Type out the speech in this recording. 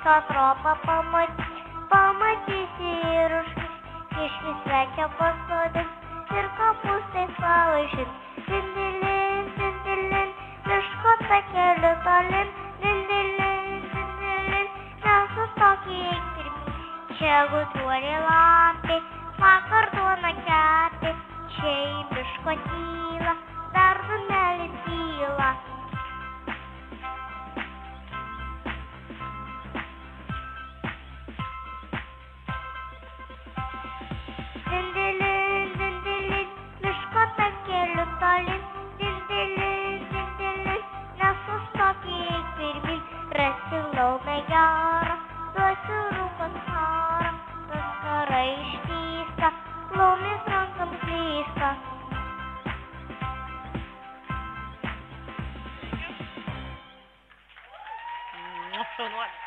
šio tropą pamatysi ir išvis svečio pasodins ir kopūstais palaišins. Dindilin, dindilin, miško takeliu tolin, dindilin, dindilin, nesustok eik pirmyn. Čia gudruolė lapė, vakar duona kepė, čia į miško tylą, dar dūmelį tyla. Dindilin, dindilin, miško takeliu tolin, dindilin, dindilin, nesustok eik pirmyn. Rasi laumę gerą, duosiu rūkos harą, vaskara ištįsta, laumės rankam klysta. Šaunuolė.